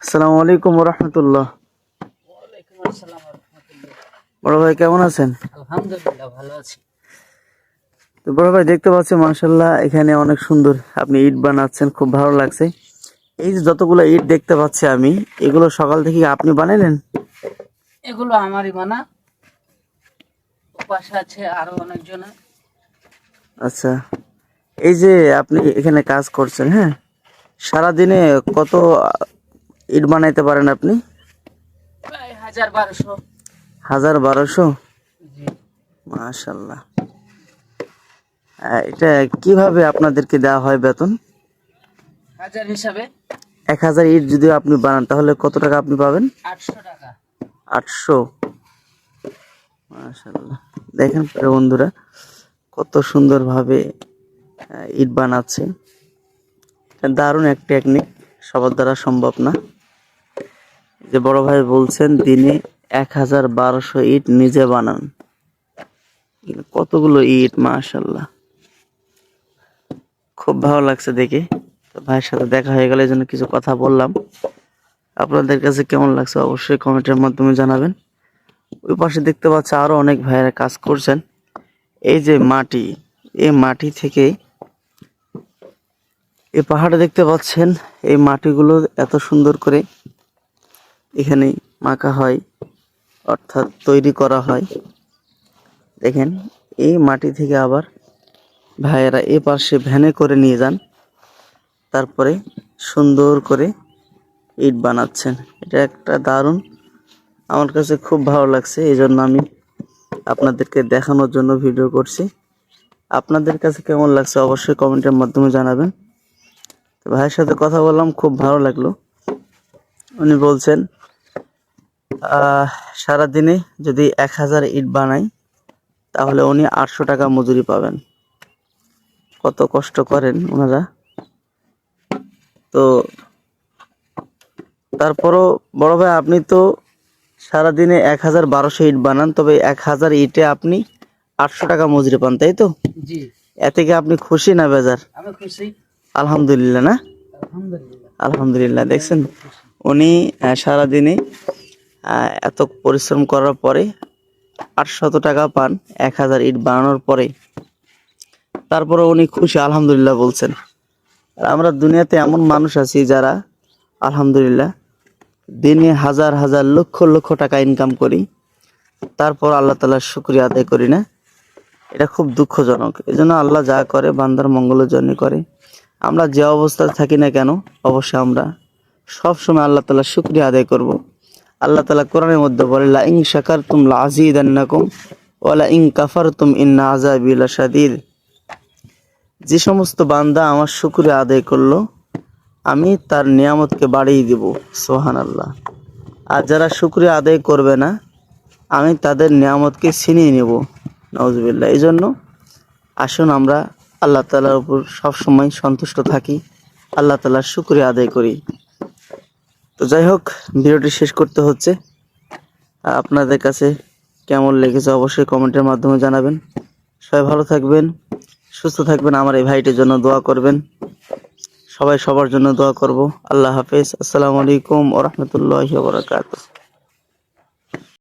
আসসালামু আলাইকুম রহমতুল্লাহ। ওয়ালাইকুম আসসালাম ওয়া রাহমাতুল্লাহ। বড় ভাই কেমন আছেন? আলহামদুলিল্লাহ ভালো আছি। তো বড় ভাই দেখতে পাচ্ছি মাশাআল্লাহ এখানে অনেক সুন্দর আপনি ইট বানাচ্ছেন, খুব ভালো লাগছে। এই যে যতগুলো ইট দেখতে পাচ্ছি আমি, এগুলো সকাল থেকে আপনি বানাইলেন? এগুলো আমারই বানা, পাশে আছে আরো অনেকজন। আচ্ছা, এই যে আপনি এখানে কাজ করছেন, হ্যাঁ, সারাদিনে কত ইট বানাইতে পারেন আপনি? প্রায় 1000-1200। 1000-1200? জি। মাশাআল্লাহ। এটা কিভাবে আপনাদেরকে দেওয়া হয় বেতন? হাজার হিসাবে 1000 ইট যদি আপনি বানান তাহলে কত টাকা আপনি পাবেন? 800 টাকা। 800? মাশাআল্লাহ। দেখেন প্রিয় বন্ধুরা কত সুন্দরভাবে ইট বানাচ্ছে। এটা দারুণ এক টেকনিক, সবার দ্বারা সম্ভব না। যে বড় ভাই বলছেন দিনে 1000-1200 ইট নিজে বানান। কতগুলো ইট, মাশাআল্লাহ, খুব ভালো লাগছে দেখে। তো ভাইয়ের সাথে দেখা হয়ে গেল, এই জন্য কিছু কথা বললাম। আপনাদের কাছে কেমন লাগছে অবশ্যই কমেন্টের মাধ্যমে জানাবেন। ওই পাশে দেখতে পাচ্ছি আরো অনেক ভাইয়েরা কাজ করছেন। এই যে মাটি, এই মাটি থেকে এই পাহাড়ে দেখতে পাচ্ছেন, এই মাটিগুলো এত সুন্দর করে এখানে মাখা হয়, অর্থাৎ তৈরি করা হয়। দেখেন এই মাটি থেকে আবার ভাইয়েরা এ পাশে ভ্যানে করে নিয়ে যান, তারপরে সুন্দর করে ইট বানাচ্ছেন। এটা একটা দারুণ, আমার কাছে খুব ভালো লাগছে, এই জন্য আমি আপনাদেরকে দেখানোর জন্য ভিডিও করছি। আপনাদের কাছে কেমন লাগছে অবশ্যই কমেন্টের মাধ্যমে জানাবেন। তো ভাইয়ের সাথে কথা বললাম, খুব ভালো লাগলো। উনি বলছেন সারাদিনে যদি 1000 ইট বানাই তাহলে উনি 800 টাকা মজুরি পাবেন। কত কষ্ট করেন ওনারা। তো তারপরও বড় ভাই আপনি তো সারাদিনে 1000-1200 ইট বানান, তবে 1000 ইটে আপনি 800 টাকা মজুরি পান, তাই তো? জি। এতে কি আপনি খুশি না বেজার? আমি খুশি। আলহামদুলিল্লাহ। না, আলহামদুলিল্লাহ। আলহামদুলিল্লাহ। দেখছেন উনি সারাদিনে এত পরিশ্রম করার পরে 800 টাকা পান 1000 ইট বানানোর পরে, তারপরে উনি খুশি, আলহামদুলিল্লাহ বলছেন। আর আমরা দুনিয়াতে এমন মানুষ আছি যারা আলহামদুলিল্লাহ দিনে হাজার হাজার লক্ষ লক্ষ টাকা ইনকাম করি, তারপর আল্লাহ তাআলার শুকরিয়া আদায় করি না। এটা খুব দুঃখজনক। এজন্য আল্লাহ যা করে বান্দার মঙ্গলের জন্য করে। আমরা যে অবস্থায় থাকি না কেন, অবশ্যই আমরা সবসময় আল্লাহ তাআলার শুকরিয়া আদায় করব। আল্লাহ তাআলা কোরআনের মধ্যে বলে, লা ইন শাকারতুম লা আযীদান্নাকুম ওয়া লা ইন কাফারতুম ইন্না আযাবি লাশাদীদ। যে সমস্ত বান্দা আমার শুকরিয়া আদায় করলো, আমি তার নিয়ামতকে বাড়িয়ে দিব। সুবহানাল্লাহ। আর যারা শুকরিয়া আদায় করবে না, আমি তাদের নিয়ামতকে ছিনিয়ে নেব। নাউজুবিল্লাহ। এই জন্য আসুন আমরা আল্লাহ তাআলার উপর সবসময় সন্তুষ্ট থাকি, আল্লাহ তাআলার শুকরিয়া আদায় করি। তো যাই হোক, ভিডিওটি শেষ করতে হচ্ছে। আপনাদের কাছে কেমন লেগেছে অবশ্যই কমেন্টের মাধ্যমে জানাবেন। সবাই ভালো থাকবেন, সুস্থ থাকবেন, আমার এই ভাইটির জন্য দোয়া করবেন। সবাই সবার জন্য দোয়া করব। আল্লাহ হাফেজ। আসসালামু আলাইকুম ওয়া রাহমাতুল্লাহি ওয়া বারাকাতুহু।